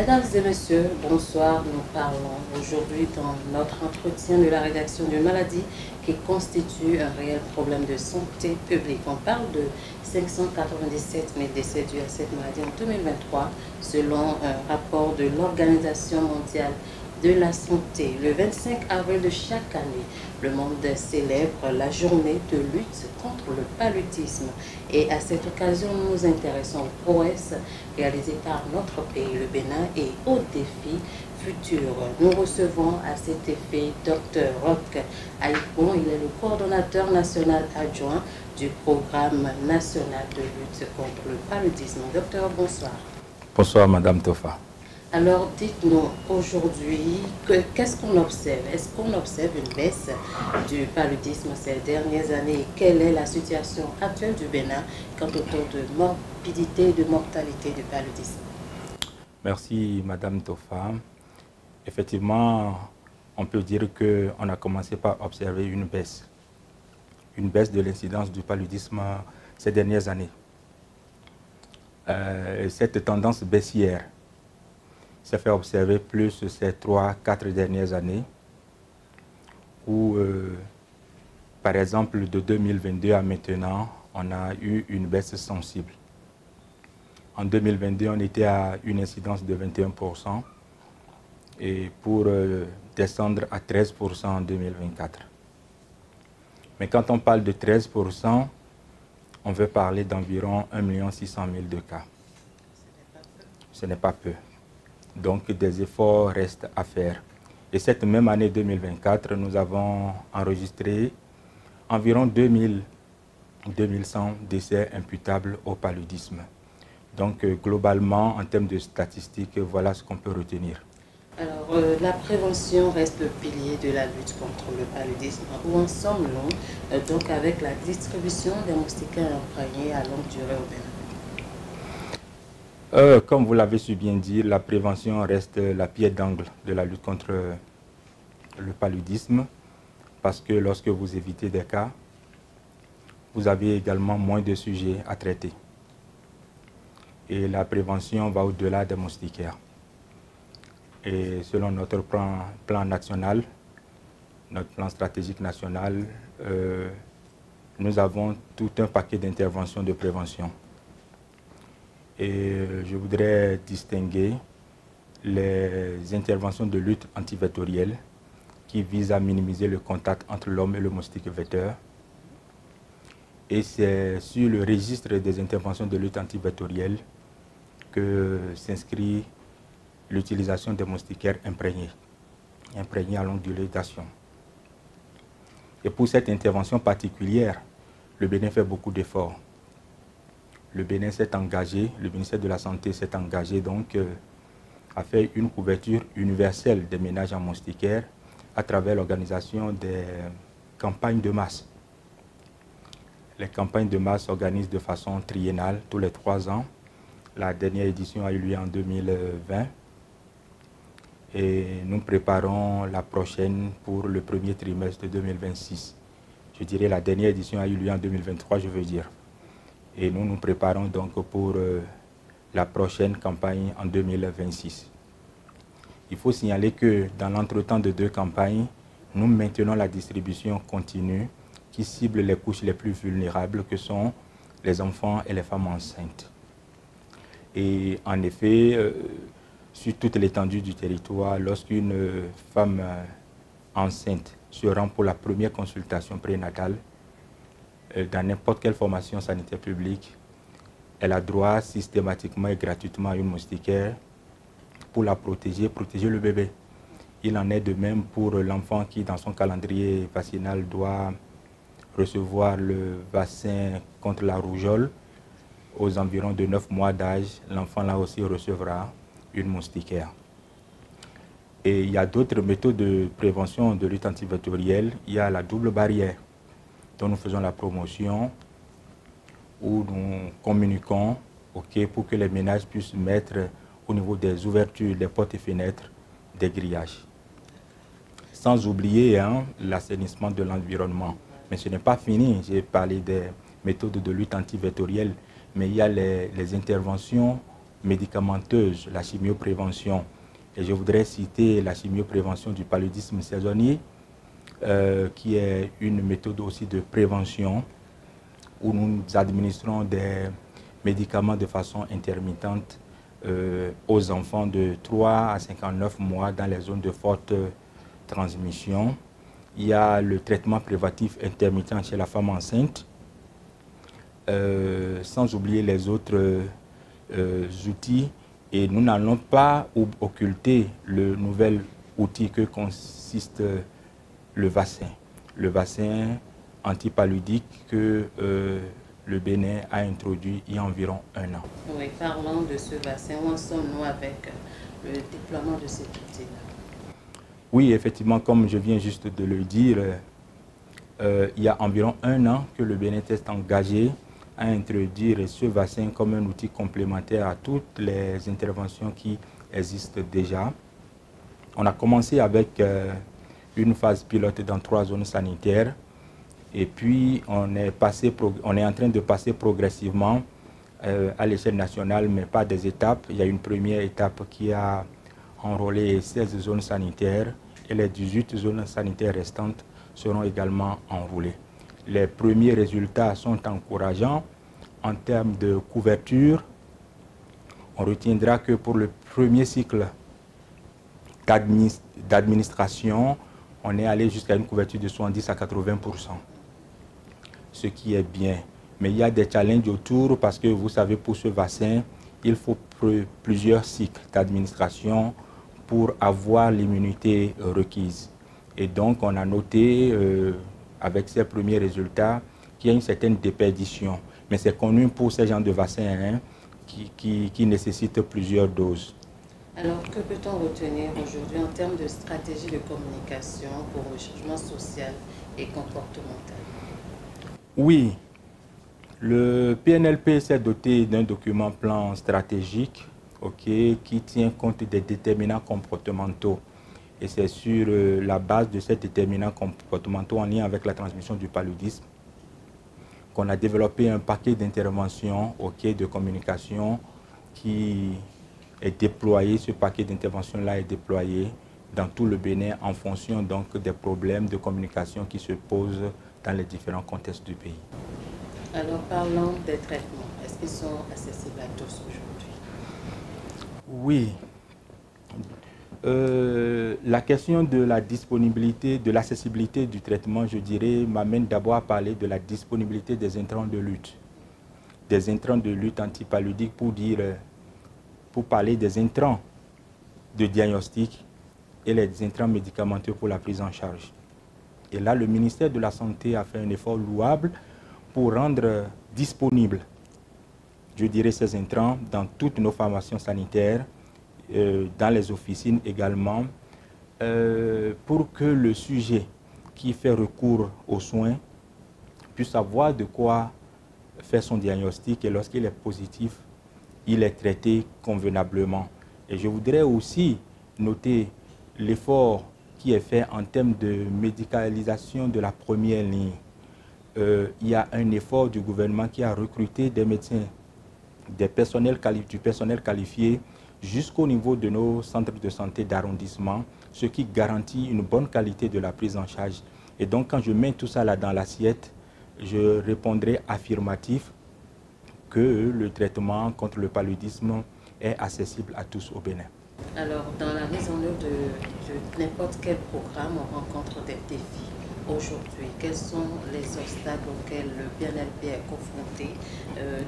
Mesdames et messieurs, bonsoir. Nous parlons aujourd'hui dans notre entretien de la rédaction d'une maladie qui constitue un réel problème de santé publique. On parle de 597 000 décès dus à cette maladie en 2023, selon un rapport de l'Organisation mondiale de la santé. Le 25 avril de chaque année, le monde célèbre la journée de lutte contre le paludisme. Et à cette occasion, nous nous intéressons aux prouesses réalisées par notre pays, le Bénin, et aux défis futurs. Nous recevons à cet effet Dr Roch Aïpon. Il est le coordonnateur national adjoint du programme national de lutte contre le paludisme. Docteur, bonsoir. Bonsoir, Madame Tofa. Alors, dites-nous aujourd'hui, qu'est-ce qu'on observe? Est-ce qu'on observe une baisse du paludisme ces dernières années? Et quelle est la situation actuelle du Bénin quant au taux de morbidité et de mortalité du paludisme? Merci, Madame Tofa. Effectivement, on peut dire qu'on a commencé par observer une baisse de l'incidence du paludisme ces dernières années. Cette tendance baissière s'est fait observer plus ces 3-4 dernières années où, par exemple, de 2022 à maintenant, on a eu une baisse sensible. En 2022, on était à une incidence de 21% et pour descendre à 13% en 2024. Mais quand on parle de 13%, on veut parler d'environ 1 600 000 de cas. Ce n'est pas peu. Donc des efforts restent à faire. Et cette même année 2024, nous avons enregistré environ 2100 décès imputables au paludisme. Donc globalement, en termes de statistiques, voilà ce qu'on peut retenir. Alors, la prévention reste le pilier de la lutte contre le paludisme. Où en sommes-nous donc avec la distribution des moustiquaires imprégnés à longue durée au Bénin? Comme vous l'avez su bien dire, la prévention reste la pierre d'angle de la lutte contre le paludisme parce que lorsque vous évitez des cas, vous avez également moins de sujets à traiter. Et la prévention va au-delà des moustiquaires. Et selon notre plan national, notre plan stratégique national, nous avons tout un paquet d'interventions de prévention. Et je voudrais distinguer les interventions de lutte antivectorielle qui visent à minimiser le contact entre l'homme et le moustique vecteur. Et c'est sur le registre des interventions de lutte antivectorielle que s'inscrit l'utilisation des moustiquaires imprégnés à longue durée d'action. Et pour cette intervention particulière, le Bénin fait beaucoup d'efforts. Le Bénin s'est engagé, le ministère de la Santé s'est engagé donc à faire une couverture universelle des ménages en moustiquaires à travers l'organisation des campagnes de masse. Les campagnes de masse s'organisent de façon triennale, tous les 3 ans. La dernière édition a eu lieu en 2020 et nous préparons la prochaine pour le premier trimestre de 2026. Je dirais la dernière édition a eu lieu en 2023, je veux dire. Et nous nous préparons donc pour la prochaine campagne en 2026. Il faut signaler que dans l'entretemps de 2 campagnes, nous maintenons la distribution continue qui cible les couches les plus vulnérables que sont les enfants et les femmes enceintes. Et en effet, sur toute l'étendue du territoire, lorsqu'une femme enceinte se rend pour la première consultation prénatale, dans n'importe quelle formation sanitaire publique, elle a droit systématiquement et gratuitement à une moustiquaire pour la protéger le bébé. Il en est de même pour l'enfant qui, dans son calendrier vaccinal, doit recevoir le vaccin contre la rougeole. Aux environs de 9 mois d'âge, l'enfant là aussi recevra une moustiquaire. Et il y a d'autres méthodes de prévention de lutte antivectorielle. Il y a la double barrière, dont nous faisons la promotion, où nous communiquons pour que les ménages puissent mettre au niveau des ouvertures, des portes et fenêtres, des grillages. Sans oublier l'assainissement de l'environnement. Mais ce n'est pas fini, j'ai parlé des méthodes de lutte antivectorielle, mais il y a les interventions médicamenteuse, la chimioprévention. Et je voudrais citer la chimioprévention du paludisme saisonnier, qui est une méthode aussi de prévention où nous administrons des médicaments de façon intermittente aux enfants de 3 à 59 mois dans les zones de forte transmission. Il y a le traitement préventif intermittent chez la femme enceinte, sans oublier les autres outils. Et nous n'allons pas occulter le nouvel outil que consiste le vaccin antipaludique que le Bénin a introduit il y a environ 1 an. Oui, parlons de ce vaccin. Où en sommes-nous avec le déploiement de cet outil-là? Oui, effectivement, comme je viens juste de le dire, il y a environ 1 an que le Bénin s'est engagé à introduire ce vaccin comme un outil complémentaire à toutes les interventions qui existent déjà. On a commencé avec une phase pilote dans 3 zones sanitaires et puis on est en train de passer progressivement à l'échelle nationale, mais pas des étapes. Il y a une première étape qui a enrôlé 16 zones sanitaires et les 18 zones sanitaires restantes seront également enrôlées. Les premiers résultats sont encourageants en termes de couverture. On retiendra que pour le premier cycle d'administration, on est allé jusqu'à une couverture de 70 à 80%, ce qui est bien. Mais il y a des challenges autour parce que vous savez, pour ce vaccin, il faut plusieurs cycles d'administration pour avoir l'immunité requise. Et donc, on a noté avec ces premiers résultats qu'il y a une certaine déperdition. Mais c'est connu pour ces genres de vaccins qui nécessitent plusieurs doses. Alors, que peut-on retenir aujourd'hui en termes de stratégie de communication pour le changement social et comportemental? Oui, le PNLP s'est doté d'un document plan stratégique qui tient compte des déterminants comportementaux. Et c'est sur la base de ces déterminants comportementaux en lien avec la transmission du paludisme qu'on a développé un paquet d'interventions de communication qui est déployé. Ce paquet d'interventions-là est déployé dans tout le Bénin en fonction donc des problèmes de communication qui se posent dans les différents contextes du pays. Alors parlons des traitements. Est-ce qu'ils sont accessibles à tous aujourd'hui? Oui. La question de la disponibilité, de l'accessibilité du traitement, je dirais, m'amène d'abord à parler de la disponibilité des intrants de lutte. Des intrants de lutte antipaludique pour parler des intrants de diagnostic et les intrants médicamenteux pour la prise en charge. Et là, le ministère de la Santé a fait un effort louable pour rendre disponible, je dirais, ces intrants dans toutes nos formations sanitaires, dans les officines également, pour que le sujet qui fait recours aux soins puisse savoir de quoi faire son diagnostic et lorsqu'il est positif, il est traité convenablement. Et je voudrais aussi noter l'effort qui est fait en termes de médicalisation de la première ligne. Il y a un effort du gouvernement qui a recruté des médecins, du personnel qualifié jusqu'au niveau de nos centres de santé d'arrondissement, ce qui garantit une bonne qualité de la prise en charge. Et donc, quand je mets tout ça là dans l'assiette, je répondrai affirmatif que le traitement contre le paludisme est accessible à tous au Bénin. Alors, dans la mise en œuvre de n'importe quel programme, on rencontre des défis. Aujourd'hui, quels sont les obstacles auxquels le PNLP est confronté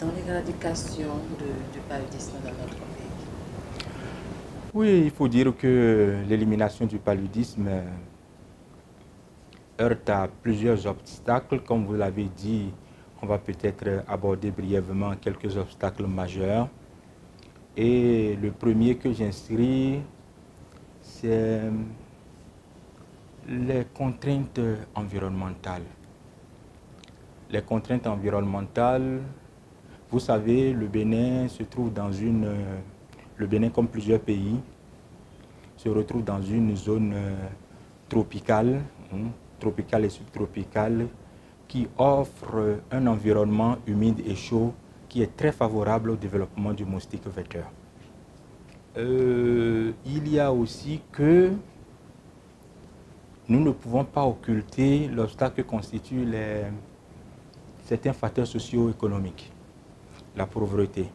dans l'éradication du paludisme dans notre pays? Oui, il faut dire que l'élimination du paludisme heurte à plusieurs obstacles. Comme vous l'avez dit, on va peut-être aborder brièvement quelques obstacles majeurs. Et le premier que j'inscris, c'est les contraintes environnementales. Les contraintes environnementales, vous savez, le Bénin se trouve dans le Bénin, comme plusieurs pays, se retrouve dans une zone tropicale, tropicale et subtropicale, qui offre un environnement humide et chaud qui est très favorable au développement du moustique vecteur. Il y a aussi que nous ne pouvons pas occulter l'obstacle que constituent certains facteurs socio-économiques. La pauvreté.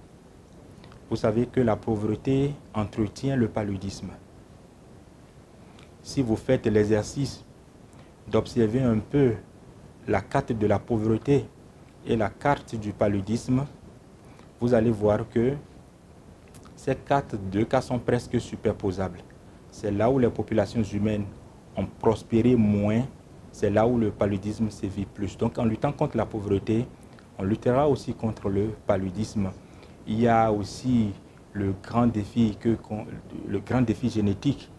Vous savez que la pauvreté entretient le paludisme. Si vous faites l'exercice d'observer un peu la carte de la pauvreté et la carte du paludisme, vous allez voir que ces deux cas sont presque superposables. C'est là où les populations humaines ont prospéré moins, c'est là où le paludisme sévit plus. Donc en luttant contre la pauvreté, on luttera aussi contre le paludisme. Il y a aussi le grand défi génétique.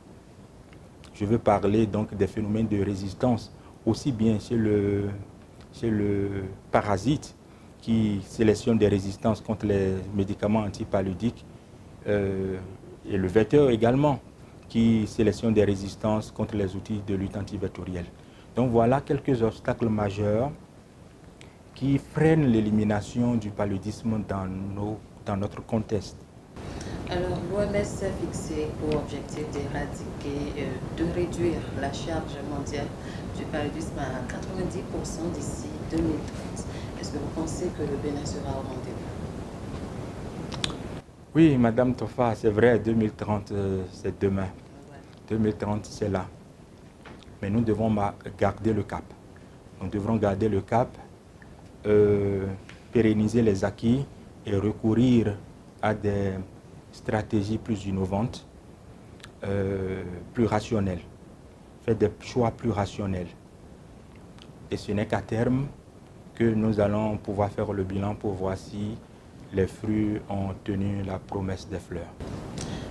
Je veux parler donc des phénomènes de résistance, aussi bien chez le parasite qui sélectionne des résistances contre les médicaments antipaludiques et le vecteur également qui sélectionne des résistances contre les outils de lutte antivectorielle. Donc voilà quelques obstacles majeurs qui freinent l'élimination du paludisme dans notre contexte. Alors, l'OMS s'est fixé pour objectif d'éradiquer, de réduire la charge mondiale du paludisme à 90% d'ici 2030. Est-ce que vous pensez que le Bénin sera au rendez-vous? Oui, Madame Tofa, c'est vrai, 2030, c'est demain. Ouais. 2030, c'est là. Mais nous devons garder le cap. Nous devrons garder le cap, pérenniser les acquis et recourir à des stratégies plus innovantes, plus rationnelles, faire des choix plus rationnels. Et ce n'est qu'à terme que nous allons pouvoir faire le bilan pour voir si les fruits ont tenu la promesse des fleurs.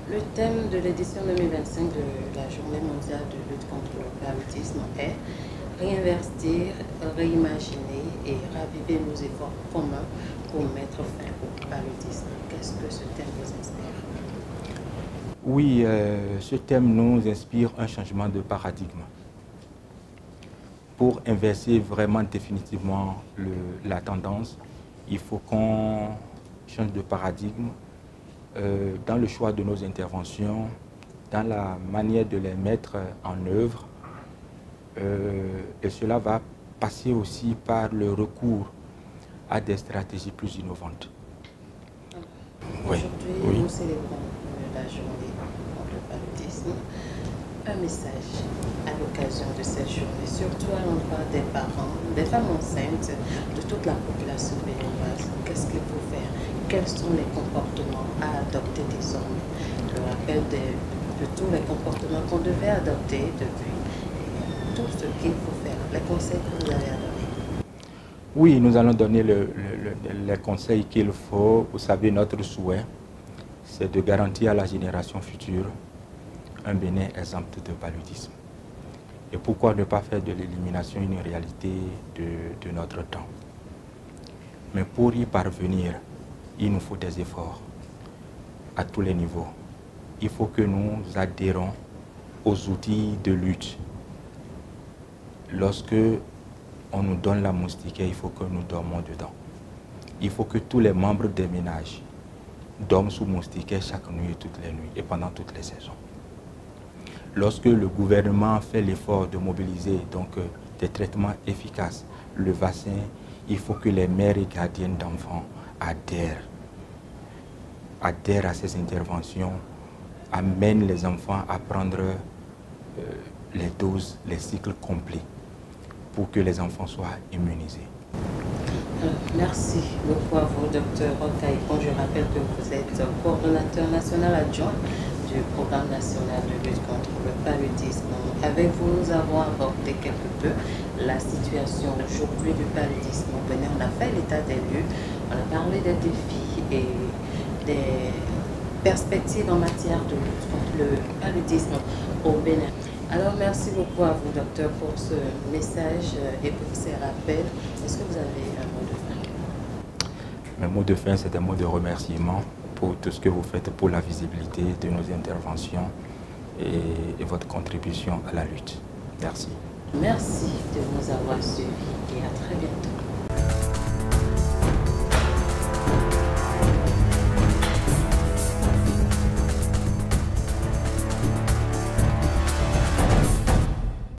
Le thème de l'édition 2025 de la Journée mondiale de lutte contre le paludisme est réinvestir, réimaginer et raviver nos efforts communs pour mettre fin au paludisme. Qu'est-ce que ce thème vous inspire? Oui, ce thème nous inspire un changement de paradigme. Pour inverser vraiment définitivement la tendance, il faut qu'on change de paradigme dans le choix de nos interventions, dans la manière de les mettre en œuvre. Et cela va passer aussi par le recours à des stratégies plus innovantes. Aujourd'hui, nous célébrons la journée contre le paludisme. Un message à l'occasion de cette journée, surtout à l'endroit des parents, des femmes enceintes, de toute la population béninoise. Qu'est-ce qu'il faut faire? Quels sont les comportements à adopter désormais? Le rappel de tous les comportements qu'on devait adopter depuis, tout ce qu'il faut faire, les conseils que vous avez à donner. Oui, nous allons donner les conseils qu'il faut. Vous savez, notre souhait, c'est de garantir à la génération future un Bénin exempt de paludisme. Et pourquoi ne pas faire de l'élimination une réalité de notre temps? Mais pour y parvenir, il nous faut des efforts à tous les niveaux. Il faut que nous adhérons aux outils de lutte. Lorsque on nous donne la moustiquaire, il faut que nous dormons dedans. Il faut que tous les membres des ménages dorment sous moustiquaire chaque nuit et toutes les nuits et pendant toutes les saisons. Lorsque le gouvernement fait l'effort de mobiliser des traitements efficaces, le vaccin, il faut que les mères et gardiennes d'enfants adhèrent à ces interventions, amènent les enfants à prendre les doses, les cycles complets pour que les enfants soient immunisés. Merci beaucoup à vous, Dr Okaïkon. Je rappelle que vous êtes coordonnateur national adjoint du programme national de lutte contre le paludisme. Avec vous, nous avons abordé quelque peu la situation aujourd'hui du paludisme au Bénin. On a fait l'état des lieux, on a parlé des défis et des perspectives en matière de lutte contre le paludisme au Bénin. Alors, merci beaucoup à vous, docteur, pour ce message et pour ces rappels. Est-ce que vous avez un mot de fin? Mes mots de fin, c'est un mot de remerciement pour tout ce que vous faites pour la visibilité de nos interventions et votre contribution à la lutte. Merci. Merci de nous avoir suivis.